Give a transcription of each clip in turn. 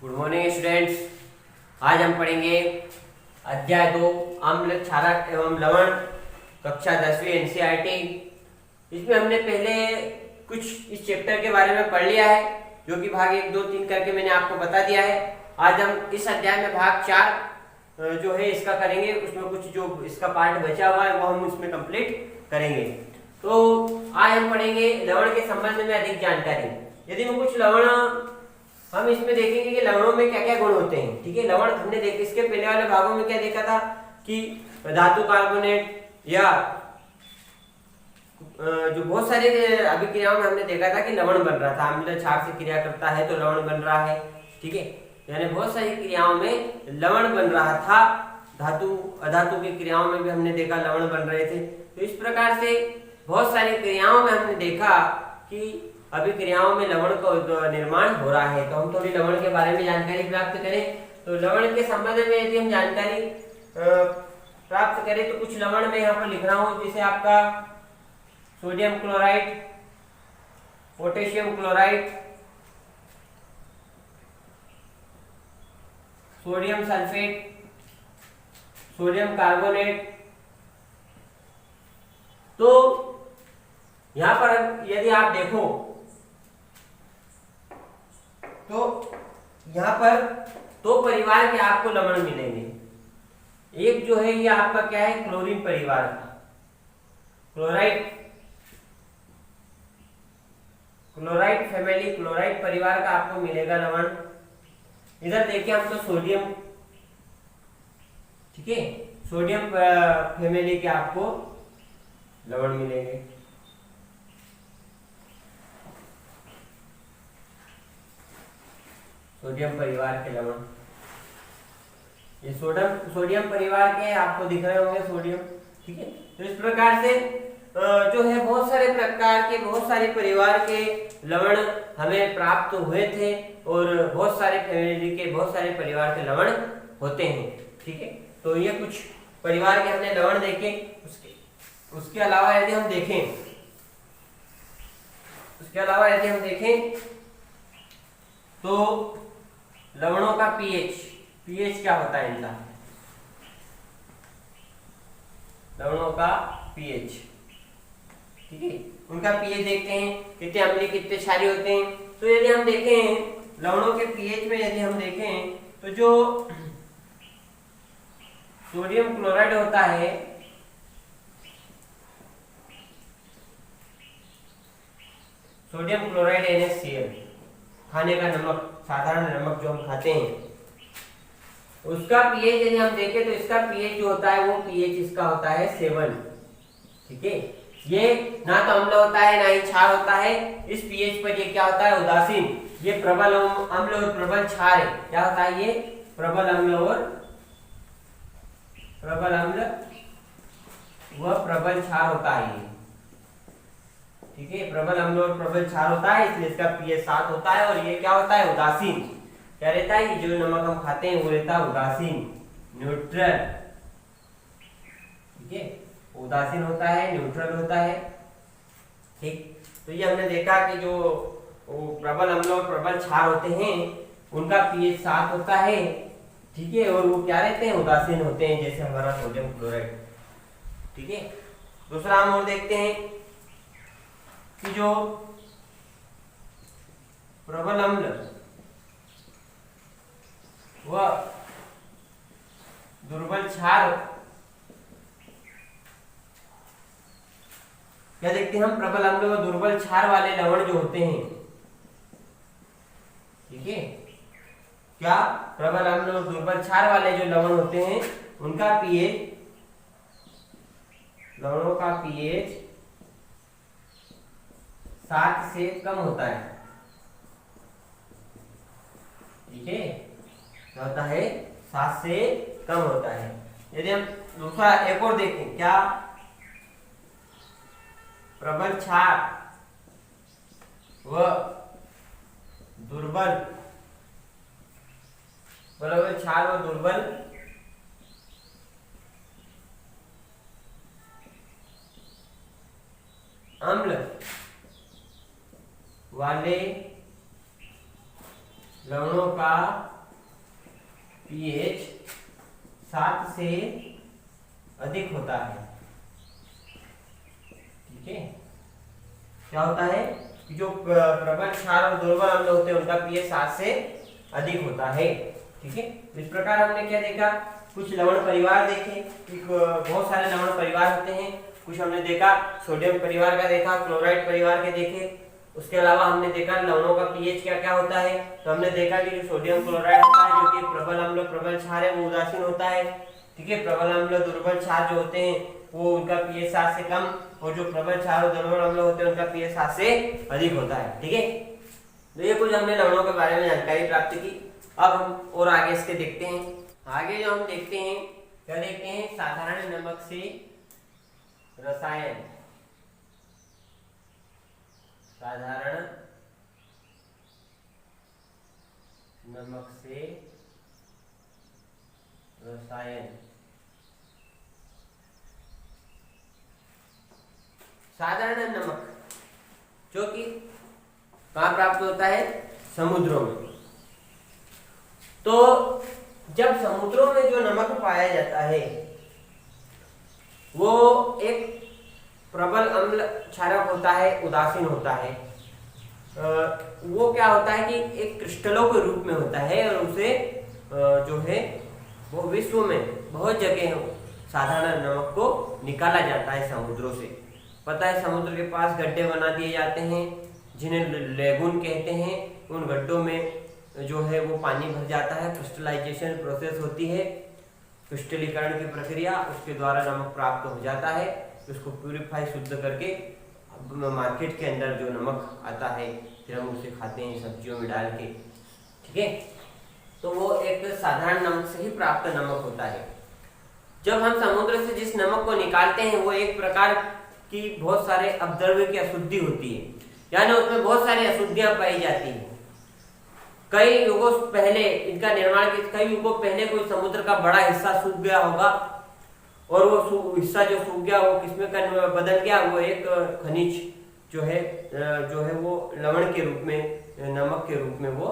Good morning students. आज हम पढ़ेंगे अध्याय 2 अम्ल क्षारक एवं लवण, कक्षा 10वीं एनसीईआरटी। इसमें हमने पहले कुछ इस चैप्टर के बारे में पढ़ लिया है, जो कि भाग 1, 2, 3 करके मैंने आपको बता दिया है। आज हम इस अध्याय में भाग 4 जो है इसका करेंगे। उसमें कुछ जो इसका पार्ट बचा हुआ है वो हम उसमें कंप्लीट करेंगे। तो आज हम पढ़ेंगे लवण के संबंध में अधिक जानकारी। यदि हम कुछ लवण हम इसमें देखेंगे कि लवणों में क्या क्या गुण होते हैं। ठीक है, लवण हमने देखे, इसके पहले वाले भागों में क्या देखा था कि धातु कार्बोनेट या जो बहुत सारे अभिक्रियाओं में हमने देखा था कि लवण बन रहा था। अम्ल क्षार से क्रिया करता है तो लवण बन रहा है। ठीक है, यानी बहुत सारी क्रियाओं में लवण बन रहा था। धातु अधातु की क्रियाओं में भी हमने देखा लवण बन रहे थे। तो इस प्रकार से बहुत सारी क्रियाओं में हमने देखा कि अभिक्रियाओं में लवण का निर्माण हो रहा है। तो हम थोड़ी लवण के बारे में जानकारी प्राप्त करें। तो लवण के संबंध में यदि हम जानकारी प्राप्त करें तो कुछ लवण में यहाँ पर लिख रहा हूं, जैसे आपका sodium chloride, potassium chloride, sodium sulphate, sodium carbonate. तो यहां पर यदि आप देखो तो यहां पर दो परिवार के आपको लवण मिलेंगे। एक जो है ये आपका क्या है, क्लोरीन परिवार का, क्लोराइड फैमिली, क्लोराइड परिवार का आपको मिलेगा लवण। इधर देखिए हम तो सोडियम, ठीक है, सोडियम फैमिली के आपको लवण मिलेंगे। सोडियम परिवार के लवण, ये सोडियम परिवार के आपको दिख रहे होंगे सोडियम। ठीक है, तो इस प्रकार से जो है बहुत सारे प्रकार के, बहुत सारे परिवार के लवण हमें प्राप्त हुए थे और बहुत सारे फैमिली के, बहुत सारे परिवार के लवण होते हैं। ठीक है, तो ये कुछ परिवार के हमने लवण देखे। उसके अलावा यदि हम देखें तो लवणों का पीएच क्या होता है इनका, लवणों का पीएच। ठीक है, उनका पीएच देखते हैं, कितने अम्लीय कितने क्षारीय होते हैं। तो यदि हम देखें लवणों के पीएच में, यदि हम देखें तो जो सोडियम क्लोराइड होता है, सोडियम क्लोराइड NaCl, खाने का नमक, साधारण नमक जो हम खाते हैं, उसका पीएच यदि हम देखें तो इसका पीएच जो होता है वो पीएच इसका होता है 7। ठीक है, ये ना तो अम्ल होता है ना ही क्षार होता है। इस पीएच पर ये क्या होता है, उदासीन। ये प्रबल अम्ल और प्रबल क्षार है। क्या होता है ये, प्रबल अम्ल और प्रबल क्षार होता है ये। ठीक है, प्रबल अम्ल और प्रबल क्षार होता है, इसलिए इसका पीएच 7 होता है। और ये क्या होता है, उदासीन। क्या रहता है, ये जो नमक हम खाते हैं वो रहता है उदासीन, न्यूट्रल। ठीक है, उदासीन होता है, न्यूट्रल होता है। ठीक, तो ये हमने देखा कि जो प्रबल अम्ल और प्रबल क्षार होते हैं उनका पीएच 7 होता है। ठीक है, और वो क्या रहते हैं, उदासीन होते हैं, जैसे हमारा सोडियम क्लोराइड। ठीक है, दूसरा हम और देखते हैं कि जो प्रबल अम्ल व दुर्बल क्षार, क्या देखते हैं हम, प्रबल अम्ल व दुर्बल क्षार वाले लवण जो होते हैं। ठीक है, क्या प्रबल अम्ल और दुर्बल क्षार वाले जो लवण होते हैं उनका पीएच, लवणों का पीएच 7 से कम होता है। ठीक है, क्या होता है, 7 से कम होता है। यदि हम दूसरा एक और देखें, क्या प्रबल क्षार व दुर्बल अम्ल वाले लवणों का पीएच 7 से अधिक होता है। ठीक है, क्या होता है कि जो प्रबल क्षार और दुर्बल अम्ल होते हैं उनका पीएच 7 से अधिक होता है। ठीक है, इस प्रकार हमने क्या देखा, कुछ लवण परिवार देखे, बहुत सारे लवण परिवार होते हैं। कुछ हमने देखा सोडियम परिवार का देखा, क्लोराइड परिवार के देखे। उसके अलावा हमने देखा लवणों का पीएच क्या क्या होता है। तो हमने देखा कि जो सोडियम क्लोराइड होता है जो कि प्रबल अम्ल प्रबल क्षार है वो उदासीन होता है। ठीक है, प्रबल अम्ल दुर्बल क्षार जो होते हैं वो उनका पीएच 7 से कम, और जो प्रबल क्षार और दुर्बल अम्ल होते हैं उनका पीएच 7 से अधिक होता है। ठीक है, तो ये कुछ हमने लवणों के बारे में जानकारी प्राप्त की। अब हम और आगे इसके देखते हैं। आगे जो हम देखते हैं, क्या देखते हैं, साधारण नमक से रसायन। साधारण नमक से रसायन। साधारण नमक जो कि कहाँ प्राप्त होता है, समुद्रों में। तो जब समुद्रों में जो नमक पाया जाता है वो एक प्रबल अम्ल क्षारक होता है, उदासीन होता है। वो क्या होता है कि एक क्रिस्टलों के रूप में होता है, और उसे जो है वो विश्व में बहुत जगह साधारण नमक को निकाला जाता है समुद्रों से। पता है, समुद्र के पास गड्ढे बना दिए जाते हैं जिन्हें लेगून कहते हैं। उन गड्ढों में जो है वो पानी भर जाता है, क्रिस्टलाइजेशन प्रोसेस होती है, क्रिस्टलीकरण की प्रक्रिया, उसके द्वारा नमक प्राप्त हो जाता है। उसको प्यूरिफाई शुद्ध करके मार्केट के अंदर जो नमक आता है फिर हम उसे खाते हैं सब्जियों में डाल के। ठीक है, तो वो एक साधारण नमक से ही प्राप्त नमक होता है। जब हम समुद्र से जिस नमक को निकालते हैं वो एक प्रकार की बहुत सारे अपद्रव्य की अशुद्धि होती है, यानी उसमें बहुत सारी अशुद्धियां पाई जाती हैं। कई युगों पहले इनका निर्माण, कई युगों पहले कोई समुद्र का बड़ा हिस्सा सूख गया होगा, और वो हिस्सा जो सूख गया वो किसमें बदल गया, वो एक खनिज जो है वो लवण के रूप में, नमक के रूप में वो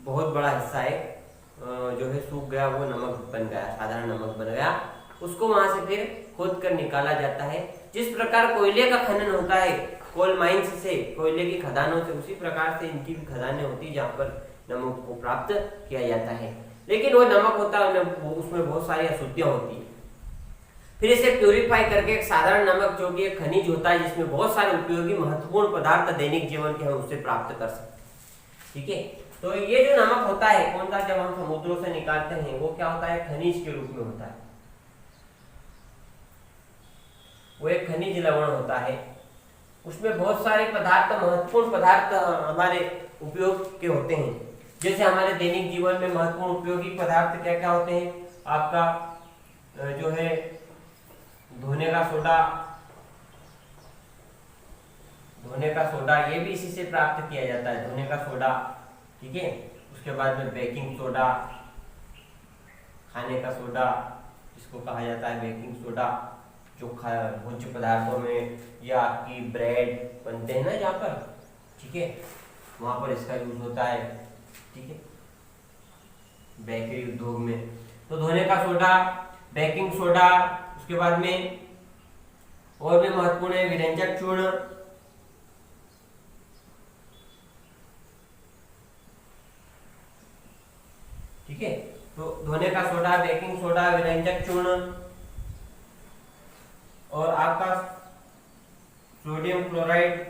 बहुत बड़ा हिस्सा है जो है सूख गया, वो नमक बन गया, साधारण नमक बन गया। उसको वहां से फिर खोद कर निकाला जाता है। जिस प्रकार कोयले का खनन होता है कोल माइंस से, कोयले की खदानों से, उसी प्रकार से इनकी भी खदानें होती है जहाँ पर नमक को प्राप्त किया जाता है। लेकिन वो नमक होता है उसमें बहुत सारी अशुद्धियां होती है। फिर इसे प्यूरिफाई करके एक साधारण नमक जो कि एक खनिज होता है जिसमें बहुत सारे उपयोगी महत्वपूर्ण पदार्थ दैनिक जीवन के हम उससे प्राप्त कर सकते हैं। ठीक है, तो ये जो नमक होता है कौन सा, जब हम समुद्रों से निकालते हैं वो क्या होता है, खनिज के रूप में होता है। वो एक खनिज लवण होता है, उसमें बहुत सारे पदार्थ, महत्वपूर्ण पदार्थ हमारे उपयोग के होते हैं। जैसे हमारे दैनिक जीवन में महत्वपूर्ण उपयोगी पदार्थ क्या क्या होते हैं, आपका जो है धोने का सोडा, ये भी इसी से प्राप्त किया जाता है, धोने का सोडा। ठीक है, उसके बाद में बेकिंग सोडा, खाने का सोडा जिसको कहा जाता है बेकिंग सोडा, जो भोज्य पदार्थों में या आपकी ब्रेड बनते हैं ना जहाँ पर, ठीक है, वहां पर इसका यूज होता है। ठीक है, बेकरी उद्योग में। तो धोने का सोडा, बेकिंग सोडा, उसके बाद में और भी महत्वपूर्ण है विरंजक चूर्ण। ठीक है, तो धोने का सोडा, बेकिंग सोडा, विरंजक चूर्ण, और आपका सोडियम क्लोराइड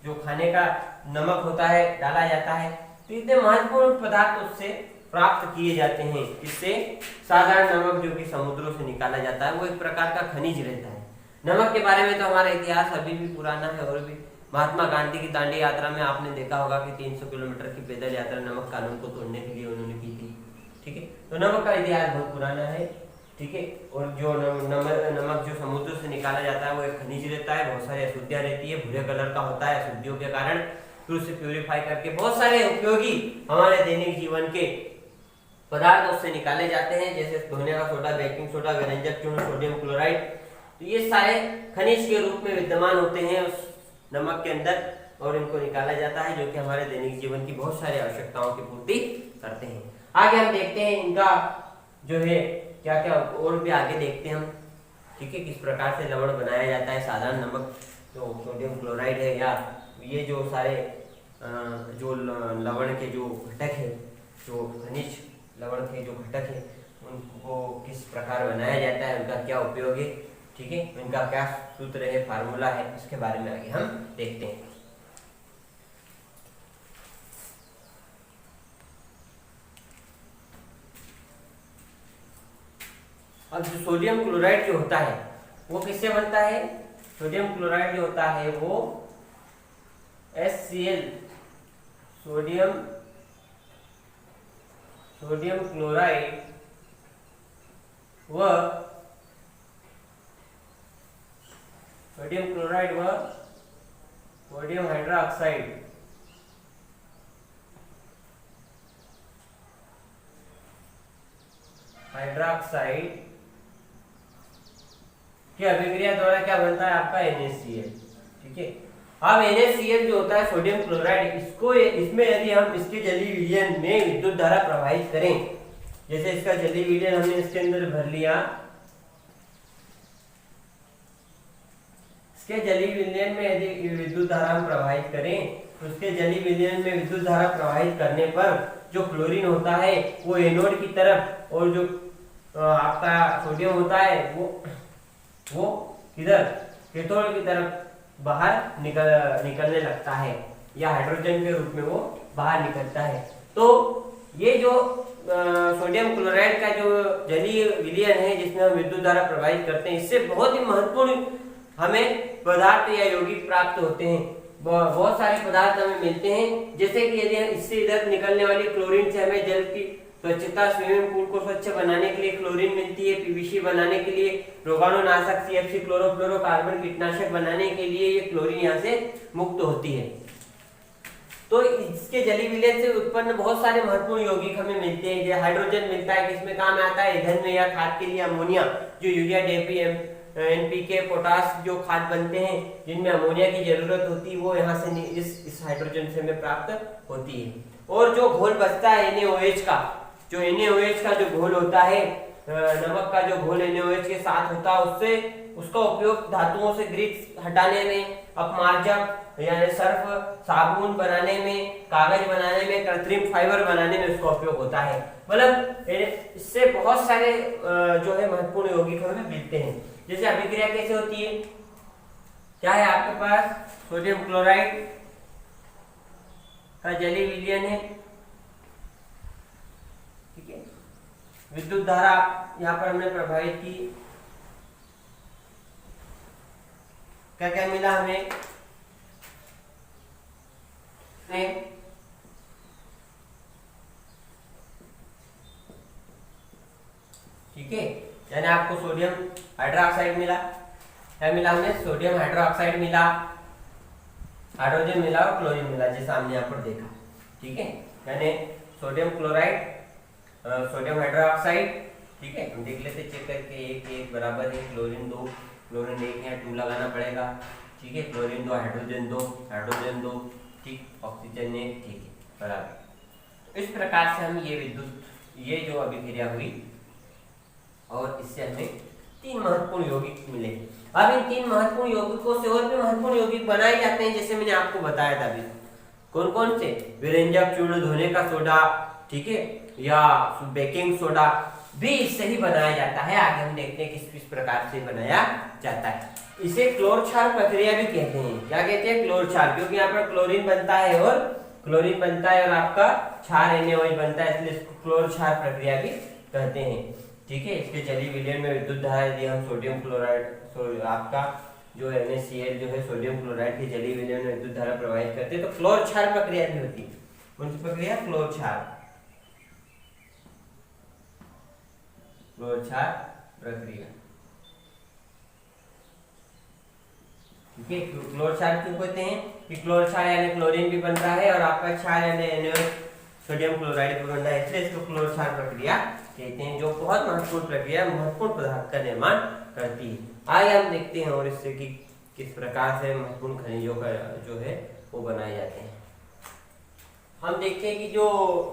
जो खाने का नमक होता है डाला जाता है। तो इतने महत्वपूर्ण पदार्थ उससे प्राप्त किए जाते हैं। इससे साधारण नमक जो कि समुद्रों से निकाला जाता है वो एक प्रकार का खनिज रहता है। नमक के बारे में तो हमारा इतिहास अभी भी पुराना है, और भी महात्मा गांधी की दांडी यात्रा में आपने देखा होगा कि 300 किलोमीटर की पैदल यात्रा नमक कानून को तोड़ने के लिए उन्होंने की थी। ठीक है, तो नमक का इतिहास बहुत पुराना है। ठीक है, और जो नमक जो समुद्र से निकाला जाता है वो एक खनिज रहता है, बहुत सारी अशुद्धियां रहती है, भूरे कलर का होता है अशुद्धियों के कारण। फिर उसे प्यूरिफाई करके बहुत सारे उपयोगी हमारे दैनिक जीवन के पदार्थ उससे निकाले जाते हैं, जैसे धोने का सोडा, बेकिंग सोडा, विरंजक चूर्ण, सोडियम क्लोराइड। तो ये सारे खनिज के रूप में विद्यमान होते हैं उस नमक के अंदर। और इनको निकाला जाता है, जो कि हमारे दैनिक जीवन की बहुत सारी आवश्यकताओं की पूर्ति करते हैं। आगे हम देखते हैं इनका जो है क्या क्या, और भी आगे देखते हैं हम, ठीक है, किस प्रकार से लवण बनाया जाता है। साधारण नमक जो सोडियम क्लोराइड है, या ये जो सारे जो लवण के जो घटक है, जो खनिज लवण के जो घटक है, उनको किस प्रकार बनाया जाता है, उनका क्या उपयोग है, ठीक है, उनका क्या सूत्र है, फार्मूला है, इसके बारे में आगे हम देखते हैं। अब जो सोडियम क्लोराइड जो होता है वो किससे बनता है? सोडियम क्लोराइड जो होता है वो HCl सोडियम क्लोराइड व सोडियम हाइड्रोक्साइड की अभिक्रिया द्वारा क्या बनता है आपका NaCl, ठीक है। अब NaCl जो होता है सोडियम क्लोराइड, इसमें यदि हम इसके जलीय विलयन में विद्युत धारा प्रवाहित करें, जैसे इसका जलीय विलयन हमने इसके अंदर भर लिया, इसके जलीय विलयन में यदि विद्युत धारा हम प्रवाहित करें, तो उसके जलीय विलयन में विद्युत धारा प्रवाहित करने पर जो क्लोरीन होता है वो एनोड की तरफ, और जो आपका सोडियम होता है वो किधर, कैथोड की तरफ बाहर निकलने लगता है, या हाइड्रोजन के रूप में वो बाहर निकलता है। तो ये जो सोडियम क्लोराइड का जो जलीय विलयन है, जिसमें हम विद्युत धारा प्रवाहित करते हैं, इससे बहुत ही महत्वपूर्ण हमें पदार्थ या यौगिक प्राप्त होते हैं। बहुत सारे पदार्थ हमें मिलते हैं, जैसे कि यदि इससे इधर निकलने वाली क्लोरीन से हमें जल की स्वच्छता, स्विमिंग पूल को स्वच्छ बनाने के लिए क्लोरीन मिलती है, पीवीसी बनाने के लिए, रोगाणुनाशक CFC क्लोरोफ्लोरोकार्बन कीटनाशक बनाने के लिए ये क्लोरीन यहाँ से मुक्त होती है। तो इसके जलीय विलयन से उत्पन्न बहुत सारे महत्वपूर्ण यौगिक हमें मिलते हैं। जैसे हाइड्रोजन मिलता है, किसमें काम आता है? ईंधन में या खाद के लिए। अमोनिया, जो यूरिया, DAP, NPK, पोटास जो खाद बनते हैं, जिनमें अमोनिया की जरूरत होती है, वो यहाँ से इस हाइड्रोजन से हमें प्राप्त होती है। और जो घोल बचता है NaOH का, जो NaOH का जो घोल होता है, नमक का जो घोल NaOH के साथ होता है, उसका उपयोग धातुओं से ग्रीस हटाने में, अपमार्जक यानी सर्फ, साबुन बनाने में, कागज बनाने में, कृत्रिम फाइबर बनाने में उसका उपयोग होता है। मतलब इससे बहुत सारे जो है महत्वपूर्ण यौगिक हमें मिलते हैं। जैसे अभिक्रिया कैसे होती है, क्या है आपके पास? सोडियम क्लोराइड का जलीय विलयन है, ठीक है, विद्युत धारा यहाँ पर हमने प्रवाहित की, क्या क्या मिला हमें? ठीक है, यानी आपको सोडियम हाइड्रोक्साइड मिला, क्या मिला हमें? सोडियम हाइड्रोक्साइड मिला, हाइड्रोजन मिला और क्लोरीन मिला, जैसा हमने यहाँ पर देखा, ठीक है। यानी सोडियम क्लोराइड, सोडियम हाइड्रोक्साइड, ठीक है, हम देख लेते चेक करके, 1 बराबर है, क्लोरीन 2, क्लोरीन 1 यहाँ 2 लगाना पड़ेगा, ठीक है, क्लोरीन 2, हाइड्रोजन 2, ठीक, ऑक्सीजन 1, ठीक है, बराबर। इस प्रकार से हम ये जो अभिक्रिया हुई, और इससे हमें 3 महत्वपूर्ण यौगिक मिले। अब इन 3 महत्वपूर्ण यौगिकों से और भी महत्वपूर्ण यौगिक बनाए जाते हैं, जैसे मैंने आपको बताया था अभी। कौन कौन से? विरंजक चूर्ण धोने का सोडा, ठीक है, या बेकिंग सोडा भी इससे ही बनाया जाता है। आगे हम देखते हैं किस प्रकार से बनाया जाता है। इसे क्लोर-क्षार प्रक्रिया भी कहते हैं। क्या कहते हैं? क्लोर-क्षार, क्योंकि यहाँ पर क्लोरीन बनता है और आपका क्षार NaOH बनता है, इसलिए इसको क्लोर-क्षार प्रक्रिया भी कहते हैं, ठीक है। इसके जलीय विलयन में विद्युत धारा यदि हम सोडियम क्लोराइड, आपका जो NaCl जो है सोडियम क्लोराइड के जलीय विलयन में विद्युत धारा प्रवाहित करते हैं, तो क्लोर-क्षार प्रक्रिया भी होती है। कौन सी प्रक्रिया? क्लोर-क्षार प्रक्रिया, ठीक है। क्लोर-क्षार क्यों कहते हैं? कि क्लोर-क्षार यानी क्लोरीन भी बनता है और आपका क्षार यानी NaOH सोडियम क्लोराइड भी बनता है, इसलिए इसको क्लोर-क्षार प्रक्रिया कहते हैं, जो बहुत महत्वपूर्ण प्रक्रिया, महत्वपूर्ण पदार्थ का निर्माण करती है। आगे हम देखते हैं और इससे कि किस प्रकार से महत्वपूर्ण खनिजों का जो है वो बनाए जाते हैं। हम देखते हैं कि जो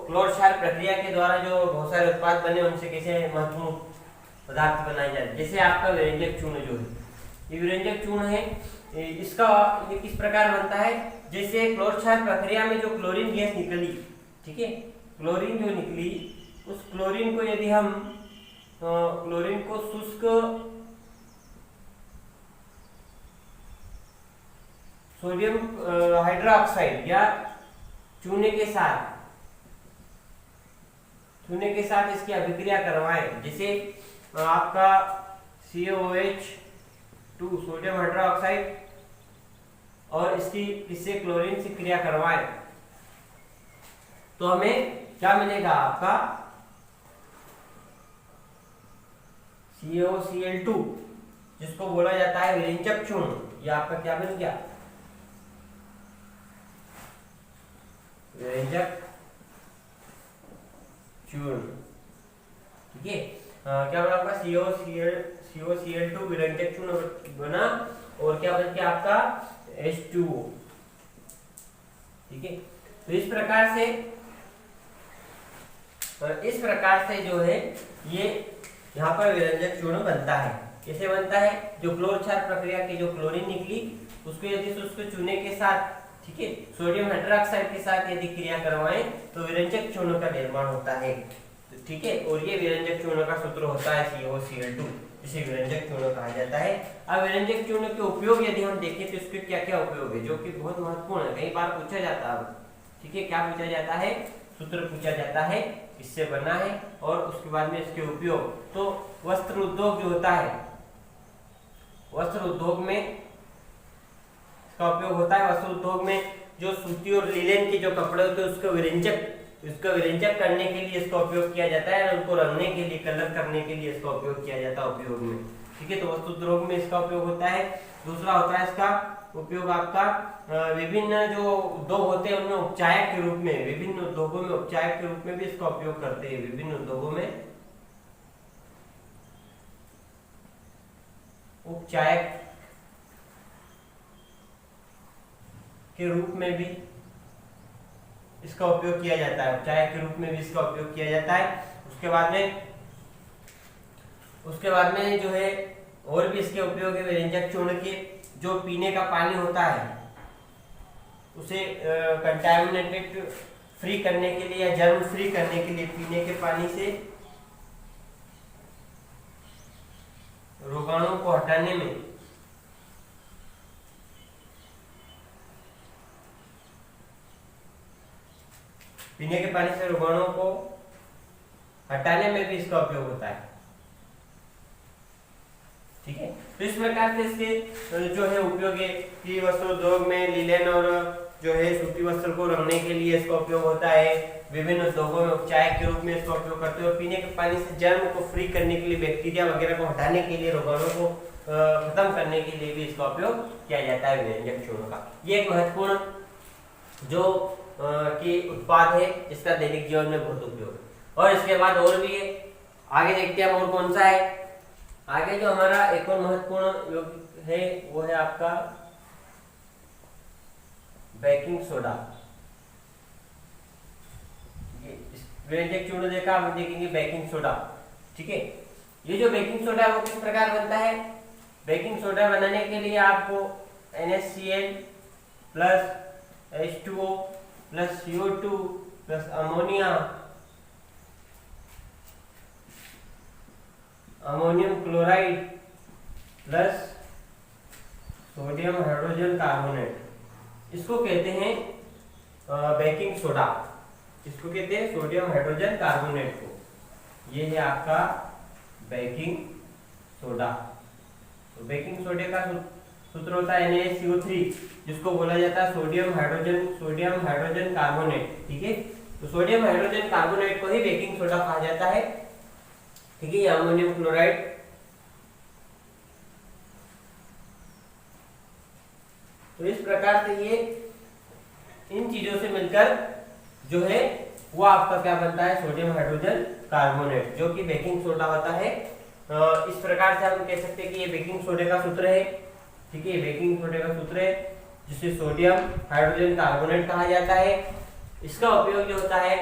क्लोर क्षार प्रक्रिया के द्वारा जो बहुत सारे उत्पाद बने उनसे कैसे महत्वपूर्ण पदार्थ बनाए जाते हैं। जैसे आपका विरंजक चूर्ण जो है, ये विरंजक चूर्ण है, इसका ये किस प्रकार बनता है, जैसे क्लोर क्षार प्रक्रिया में जो क्लोरीन गैस निकली, ठीक है, क्लोरीन जो निकली उस क्लोरीन को यदि हम क्लोरीन को शुष्क सोडियम हाइड्रोक्साइड या चूने के साथ इसकी अभिक्रिया करवाएं, जैसे आपका COH2 सोडियम हाइड्रोक्साइड और इसकी किससे क्लोरीन से क्रिया करवाएं, तो हमें क्या मिलेगा, आपका COCl2 जिसको बोला जाता है विरंजक चूर्ण, ये आपका क्या बन गया, विरंजक चूर्ण। ठीक है, क्या बना आपका COCl2 विरंजक चूर्ण बना, और क्या बन गया आपका H2O। ठीक है, तो इस प्रकार से जो है ये यहाँ पर विरंजक चूर्ण बनता है। कैसे बनता है, जो क्लोर क्षार प्रक्रिया की जो क्लोरीन निकली उसको यदि शुष्क चूने के साथ, ठीक है, सोडियम हाइड्रोक्साइड के साथ यदि क्रिया करवाएं तो विरंजक चूर्ण का निर्माण होता है। ठीक है, और ये विरंजक चूर्ण का सूत्र होता है COCl2, जिसे विरंजक चूर्ण कहा जाता है। अब विरंजक चूर्ण के उपयोग यदि हम देखें तो इसके क्या क्या उपयोग है, जो कि बहुत महत्वपूर्ण है, कई बार पूछा जाता है। ठीक है, क्या पूछा जाता है, सूत्र पूछा जाता है, इससे बना है, और उसके बाद में इसके उपयोग। तो वस्त्र उद्योग जो होता है, वस्त्र उद्योग में इसका उपयोग होता है। वस्त्र उद्योग में जो सूती और लिनेन के जो कपड़े होते हैं उसको विरंजक करने के लिए इसका उपयोग किया जाता है, और उनको रंगने के लिए, कलर करने के लिए इसका उपयोग किया जाता है उपयोग में। ठीक है, तो वस्त्र उद्योग में इसका उपयोग होता है। दूसरा होता है इसका उपयोग आपका विभिन्न जो उद्योग होते हैं उनमें उपचायक के रूप में, विभिन्न उद्योगों में उपचायक के रूप में भी इसका उपयोग करते हैं। विभिन्न उद्योगों में उपचायक के रूप में भी इसका उपयोग किया जाता है, उपचायक के रूप में भी इसका उपयोग किया जाता है। उसके बाद में जो है और भी इसके उपयोग है विरंजक चूर्ण के। जो पीने का पानी होता है उसे कंटामिनेटेड फ्री करने के लिए या जर्म फ्री करने के लिए, पीने के पानी से रोगाणुओं को हटाने में भी इसका उपयोग होता है। ठीक है, तो इस प्रकार से इसके जो है उपयोग है कि वस्त्र उद्योग में लिनेन और जो है सूती वस्त्र को रंगने के लिए इसका उपयोग होता है। विभिन्न उद्योगों में उपचायक के रूप में इसका उपयोग करते हैं, और पीने के पानी से जर्म को फ्री करने के लिए, बैक्टीरिया वगैरह को हटाने के लिए, रोगाणुओं को खत्म करने के लिए भी इसका उपयोग किया जाता है विरंजक चूर्ण का। ये एक महत्वपूर्ण जो कि उत्पाद है जिसका दैनिक जीवन में बहुत उपयोग है। और इसके बाद और भी है, आगे देखते हैं हम और कौन सा है। आगे जो हमारा एक और महत्वपूर्ण योग है वो है आपका बेकिंग सोडा। विरंजक चूर्ण देखा, हम देखेंगे बेकिंग सोडा। ठीक है, ये जो बेकिंग सोडा है वो किस प्रकार बनता है। बेकिंग सोडा बनाने के लिए आपको NaCl plus H2O plus CO2 plus ammonium chloride plus sodium hydrogen carbonate, इसको कहते हैं बेकिंग सोडा। इसको कहते हैं सोडियम हाइड्रोजन कार्बोनेट को। ये है आपका बेकिंग सोडा। तो बेकिंग सोडे का सूत्र होता है NaCO3, जिसको बोला जाता है सोडियम हाइड्रोजन कार्बोनेट। ठीक है, तो सोडियम हाइड्रोजन कार्बोनेट को ही बेकिंग सोडा कहा जाता है। ठीक है, अमोनियम क्लोराइड, तो इस प्रकार से ये इन चीजों से मिलकर जो है वो आपका क्या बनता है, सोडियम हाइड्रोजन कार्बोनेट, जो कि बेकिंग सोडा होता है। इस प्रकार से हम कह सकते हैं कि ये बेकिंग सोडे का सूत्र है। ठीक है, बेकिंग सोडे का सूत्र है जिसे सोडियम हाइड्रोजन कार्बोनेट कहा जाता है। इसका उपयोग जो होता है,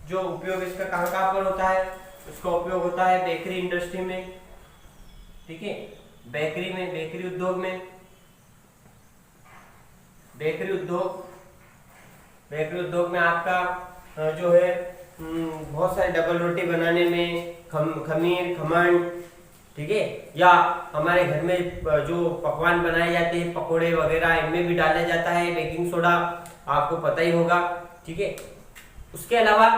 जो उपयोग इसका कहाँ कहाँ पर होता है, इसका उपयोग होता है बेकरी इंडस्ट्री में, ठीक है, बेकरी में, बेकरी उद्योग में, बेकरी उद्योग में आपका जो है बहुत सारे डबल रोटी बनाने में, खमीर, खमण, ठीक है, या हमारे घर में जो पकवान बनाए जाते हैं, पकोड़े वगैरह, इनमें भी डाला जाता है बेकिंग सोडा, आपको पता ही होगा, ठीक है। उसके अलावा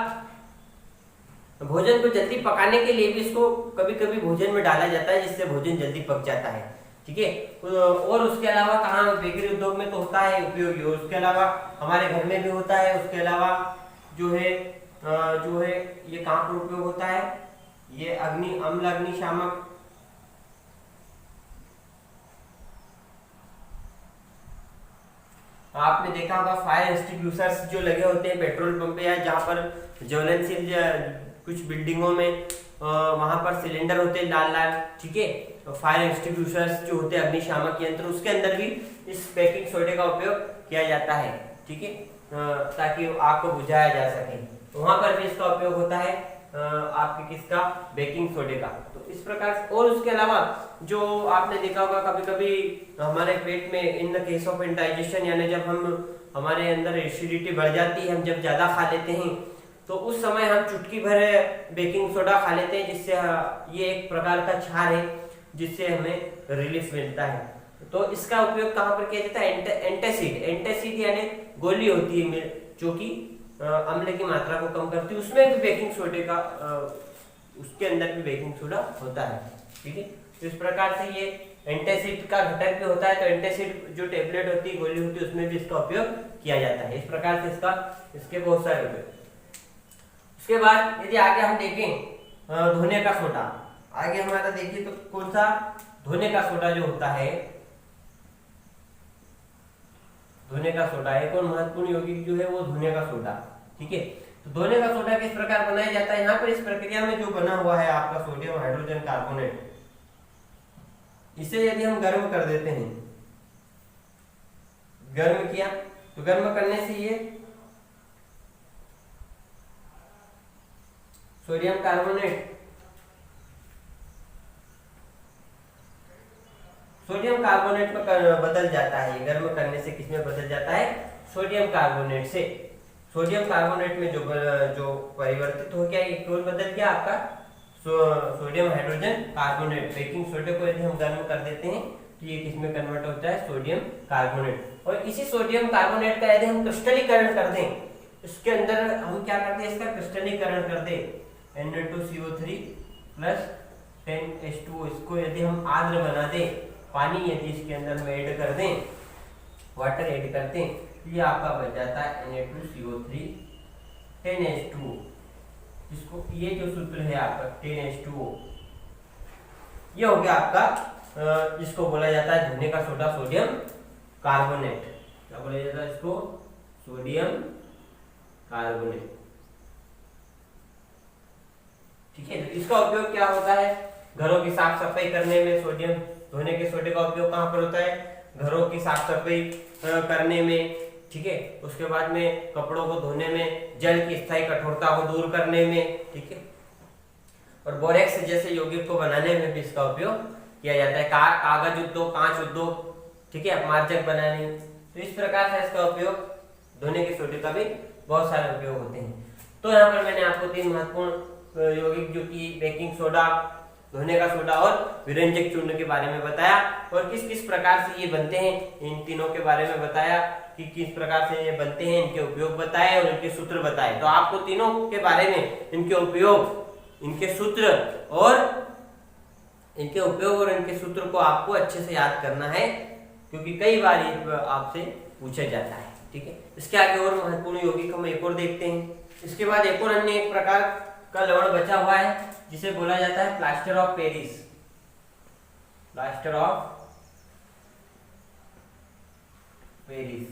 भोजन को जल्दी पकाने के लिए भी इसको कभी कभी भोजन में डाला जाता है, जिससे भोजन जल्दी पक जाता है, ठीक है। और उसके अलावा कहाँ, बेकरी उद्योग में तो होता है उपयोगी, और उसके अलावा हमारे घर में भी होता है। उसके अलावा जो है ये कहाँ पर उपयोग होता है, ये अम्ल अग्निशामक, आपने देखा होगा फायर एक्सटिंग्विशर्स जो लगे होते हैं पेट्रोल पंप पे, या जहाँ पर ज्वलनशील कुछ बिल्डिंगों में वहां पर सिलेंडर होते हैं लाल लाल, ठीक है, तो फायर एक्सटिंग्विशर्स जो होते हैं अग्निशामक यंत्र, उसके अंदर भी इस बेकिंग सोडे का उपयोग किया जाता है, ठीक है, ताकि आग को बुझाया जा सके। तो वहां पर भी इसका उपयोग होता है आपके किसका, बेकिंग सोडे का। तो इस प्रकार से, और उसके अलावा जो आपने देखा होगा कभी कभी हमारे पेट में in the case of indigestion, यानी जब हमारे अंदर एसिडिटी बढ़ जाती है, हम जब ज्यादा खा लेते हैं, तो उस समय हम चुटकी भर बेकिंग सोडा खा लेते हैं, जिससे ये एक प्रकार का क्षार है जिससे हमें रिलीफ मिलता है। तो इसका उपयोग कहाँ पर किया जाता है, एंटासिड यानी गोली होती है जो कि अम्ल की मात्रा को कम करती है, उसमें भी बेकिंग सोडे का उसके अंदर भी बेकिंग सोडा होता है, ठीक है। तो इस प्रकार से ये एंटासिड का घटक भी होता है, तो एंटासिड जो टेबलेट होती है, गोली होती है, उसमें भी इसका उपयोग किया जाता है। इस प्रकार से इसके बहुत सारे उपयोग। उसके बाद यदि आगे हम देखें धोने का सोडा, आगे हमारा देखिए तो कौन सा, धोने का सोडा जो होता है, धोने का सोडा एक और महत्वपूर्ण यौगिक जो है वो धोने का सोडा, ठीक है। तो धोने का सोडा किस प्रकार बनाया जाता है, यहाँ पर इस प्रक्रिया में जो बना हुआ है आपका सोडियम हाइड्रोजन कार्बोनेट, इसे यदि हम गर्म कर देते हैं, गर्म किया, तो गर्म करने से ये सोडियम कार्बोनेट में बदल जाता है। ये गर्म करने से किसमें बदल जाता है, सोडियम कार्बोनेट से। सोडियम कार्बोनेट में जो परिवर्तित हो गया, ये कौन बदल गया आपका, सोडियम हाइड्रोजन कार्बोनेट। बेकिंग सोडे को यदि हम गर्म कर देते हैं तो ये किसमें कन्वर्ट होता है, सोडियम कार्बोनेट। और इसी सोडियम कार्बोनेट का यदि हम क्रिस्टलीकरण कर दें, इसके अंदर हम क्या करते हैं, इसका क्रिस्टलीकरण कर दें Na2CO3 प्लस 10H2O, इसको यदि हम आर्द्र बना दें, पानी यदि इसके अंदर हम ऐड कर दें, वाटर ऐड कर दें, तो ये आपका बन जाता है Na2CO3 10H2O। इसको ये जो सूत्र है आपका 10H2O, ये हो गया आपका जिसको बोला जाता है धोने का सोडा, सोडियम कार्बोनेट। क्या बोला जाता है इसको, सोडियम कार्बोनेट, ठीक है। तो इसका उपयोग क्या होता है, घरों की साफ सफाई करने में सोडियम धोने के सोडे का उपयोग कहाँ पर होता है, घरों की साफ सफाई करने में, ठीक है। उसके बाद में कपड़ों को धोने में, जल की स्थायी कठोरता को दूर करने में, ठीक है। और बोरेक्स जैसे यौगिक को बनाने में भी इसका उपयोग किया जाता है, कागज उद्योग, कांच उद्योग, ठीक है, अपमार्जक बनाने। तो इस प्रकार से इसका उपयोग धोने के सोडे का भी बहुत सारे उपयोग होते हैं। तो यहाँ पर मैंने आपको 3 महत्वपूर्ण यौगिक जो कि बेकिंग सोडा, धोने का सोडा और विरंजक चूर्ण के बारे में बताया, और किस किस प्रकार से ये बनते हैं, इन तीनों के बारे में बताया कि किस प्रकार से ये बनते हैं, इनके उपयोग बताए और इनके सूत्र बताए। तो आपको तीनों के बारे में, इनके उपयोग, इनके सूत्र और इनके सूत्र को आपको अच्छे से याद करना है, क्योंकि कई बार ये आपसे पूछा जाता है, ठीक है। इसके आगे और महत्वपूर्ण यौगिक हम एक और देखते हैं। इसके बाद एक और अन्य एक प्रकार का लवण बचा हुआ है जिसे बोला जाता है plaster of Paris. Plaster of Paris,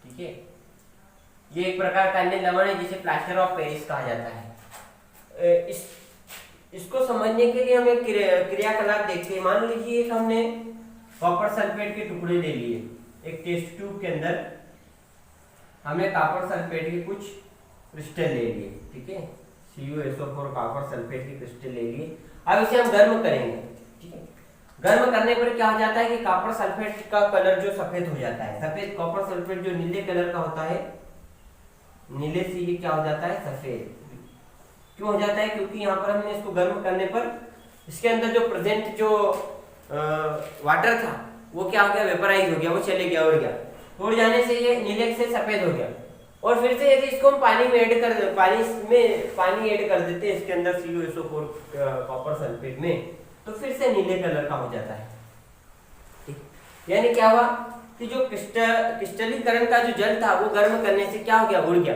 ठीक है। ये एक प्रकार का अन्य लवण है जिसे प्लास्टर ऑफ पेरिस कहा जाता है। इसको समझने के लिए हम एक क्रियाकलाप देखते हैं। मान लीजिए हमने कॉपर सल्फेट के टुकड़े ले लिए, एक टेस्ट ट्यूब के अंदर हमने कॉपर सल्फेट के कुछ क्रिस्टल ले लिए, ठीक है, CuSO4 कॉपर सल्फेट के क्रिस्टल ले लिए। अब इसे हम गर्म करेंगे, ठीक है। गर्म करने पर क्या हो जाता है कि कॉपर सल्फेट का कलर जो सफेद हो जाता है, सफेद कॉपर सल्फेट जो नीले कलर का होता है, नीले से ये क्या हो जाता है सफेद। क्यों हो जाता है? क्योंकि यहाँ पर हमने इसको गर्म करने पर इसके अंदर जो प्रेजेंट जो वाटर था वो क्या हो गया, वेपराइज हो गया, वो चले गया, उड़ गया। उड़ जाने से ये नीले से सफेद हो गया। और फिर से यदि इसको हम पानी में ऐड कर पानी ऐड कर देते हैं इसके अंदर CuSO4 कॉपर सल्फेट में, तो फिर से नीले कलर का हो जाता है, ठीक। यानी क्या हुआ कि जो क्रिस्टलीकरण का जो जल था वो गर्म करने से क्या हो गया, उड़ गया,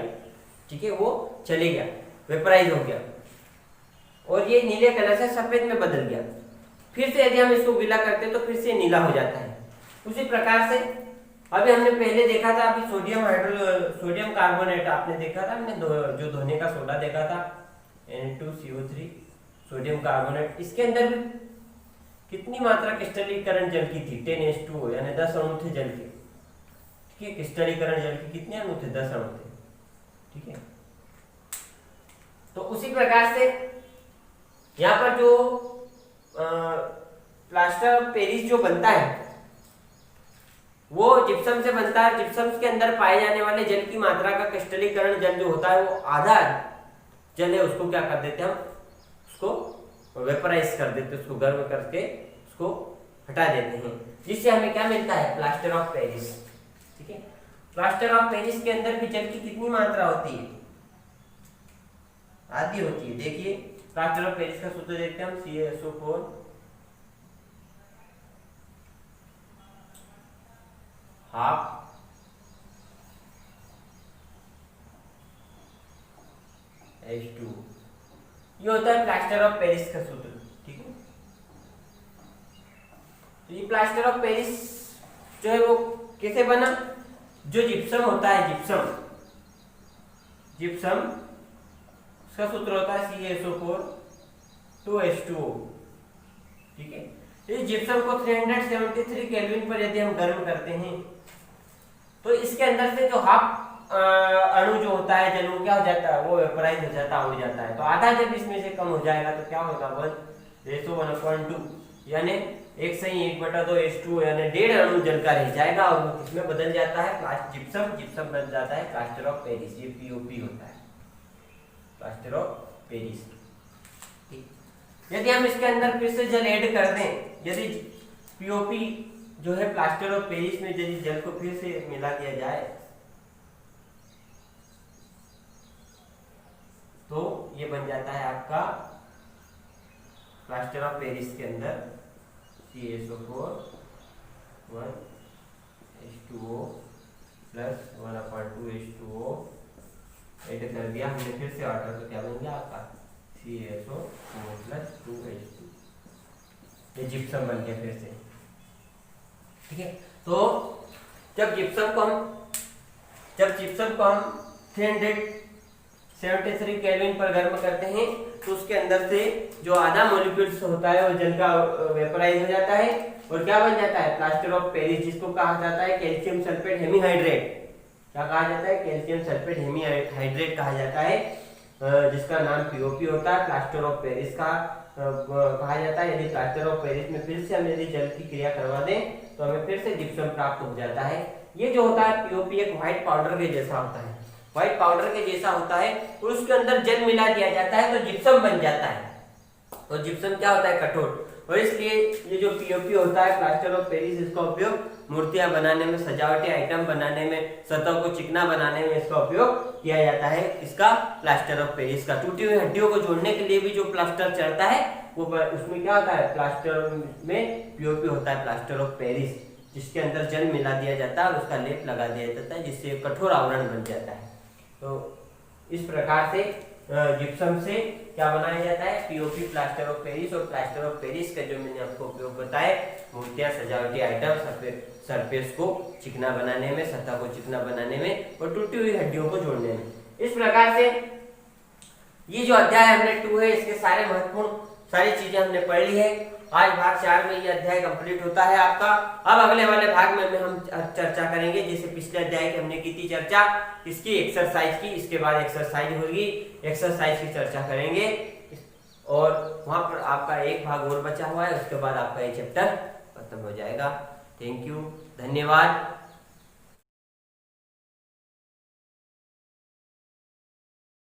ठीक है, वो चले गया, वेपराइज हो गया, और ये नीले कलर से सफेद में बदल गया। फिर से यदि हम इसको गीला करते हैं तो फिर से नीला हो जाता है। उसी प्रकार से अभी हमने पहले देखा था, अभी सोडियम कार्बोनेट आपने देखा था, हमने जो धोने का सोडा देखा था Na2CO3 सोडियम कार्बोनेट, इसके अंदर भी कितनी मात्रा क्रिस्टलीकरण जल की थी, 10H2O, यानी 10 अणु थे जल के, ठीक है। क्रिस्टलीकरण जल के कितने अणु थे, 10 अणु थे, ठीक है। तो उसी प्रकार से यहाँ पर जो प्लास्टर ऑफ पेरिस जो बनता है वो जिप्सम से बनता है। जिप्सम के अंदर पाए जाने वाले जल की मात्रा का क्रिस्टलीकरण जल जो होता है वो आधा जल है, उसको क्या कर देते हैं हम, उसको वेपराइज कर देते हैं, उसको गर्म करके उसको हटा देते हैं, जिससे हमें क्या मिलता है, प्लास्टर ऑफ पेरिस, ठीक है। प्लास्टर ऑफ पेरिस के अंदर भी जल की कितनी मात्रा होती है, आधी होती है। देखिए प्लास्टर ऑफ पेरिस का सूत्र देखते हैं हम, CaSO4 हाफ H2, ये होता है प्लास्टर ऑफ पेरिस का सूत्र, ठीक है। तो ये प्लास्टर ऑफ पेरिस जो है वो कैसे बना, जो जिप्सम होता है, जिप्सम उसका सूत्र होता है CaSO4 2H2O, ठीक है। इस जिप्सम को 373 केल्विन पर यदि हम गर्म करते हैं तो इसके अंदर से जो हाफ अणु जो होता है जल, वो क्या हो जाता है, वो वेपराइज हो जाता है, उड़ जाता है। तो आधा जब इसमें से कम हो जाएगा तो क्या होगा, 1:1.2, यानी 1:1/2 H2O, यानी 1.5 अणु जल का रह जाएगा, और वो किसमें बदल जाता है, जिप्सम बन जाता है प्लास्टर ऑफ पेरिस। ये POP होता है, प्लास्टर ऑफ पेरिस, ठीक। यदि हम इसके अंदर फिर से जल ऐड कर दें, यदि POP जो है प्लास्टर ऑफ पेरिस में यदि जल को फिर से मिला दिया जाए तो ये बन जाता है आपका प्लास्टर ऑफ पेरिस के अंदर CaSO4 1H2O plus 1/2 H2O add कर दिया हमने फिर से वाटर, तो क्या बन गया आपका CaSO4 प्लस 2H2, ये जिप्सम बन गया फिर से, ठीक है। तो जब जिप्सम को हम 373 केल्विन पर गर्म करते हैं तो उसके अंदर से जो आधा मॉलिक्यूल्स होता है वो जल का वेपराइज हो जाता है, और क्या बन जाता है, प्लास्टर ऑफ पेरिस, जिसको कहा जाता है कैल्शियम सल्फेट हेमीहाइड्रेट। क्या कहा जाता है, कैल्शियम सल्फेट हेमीहाइड्रेट कहा जाता है, जिसका नाम POP होता है। प्लास्टर ऑफ पेरिस का कहा जाता है। यदि प्लास्टर ऑफ पेरिस में फिर से हम यदि जल की क्रिया करवा दें तो हमें फिर से जिप्सम प्राप्त हो जाता है। ये जो होता है POP एक व्हाइट पाउडर के जैसा होता है, व्हाइट पाउडर के जैसा होता है, और उसके अंदर जल मिला दिया जाता है तो जिप्सम बन जाता है। और जिप्सम क्या होता है, कठोर, और इसलिए ये जो POP होता है प्लास्टर ऑफ पेरिस, इसका उपयोग मूर्तियां बनाने में, सजावटी आइटम बनाने में, सतह को चिकना बनाने में इसका उपयोग किया जाता है। इसका प्लास्टर ऑफ पेरिस का टूटी हुई हड्डियों को जोड़ने के लिए भी जो प्लास्टर चढ़ता है वो उसमें क्या होता है, प्लास्टर में POP होता है, प्लास्टर ऑफ पेरिस, जिसके अंदर जल मिला दिया जाता है और उसका लेप लगा दिया जाता है, जिससे कठोर आवरण बन जाता है। तो इस प्रकार से जिप्सम से क्या बनाया जाता है, POP प्लास्टर ऑफ पेरिस। और प्लास्टर ऑफ पेरिस का जो मैंने आपको उपयोग बताया, मूर्तियां, सजावटी आइटम, सरफेस को चिकना बनाने में, सतह को चिकना बनाने में, और टूटी हुई हड्डियों को जोड़ने में। इस प्रकार से ये जो अध्याय हमने 2 है, इसके सारे महत्वपूर्ण सारी चीजें हमने पढ़ ली है। आज भाग 4 में ये अध्याय कंप्लीट होता है आपका। अब अगले वाले भाग में हम चर्चा करेंगे, जैसे पिछले अध्याय की हमने की थी चर्चा इसकी एक्सरसाइज की, इसके बाद एक्सरसाइज होगी, एक्सरसाइज की चर्चा करेंगे और वहां पर आपका एक भाग और बचा हुआ है, उसके बाद आपका ये चैप्टर खत्म हो जाएगा। थैंक यू, धन्यवाद।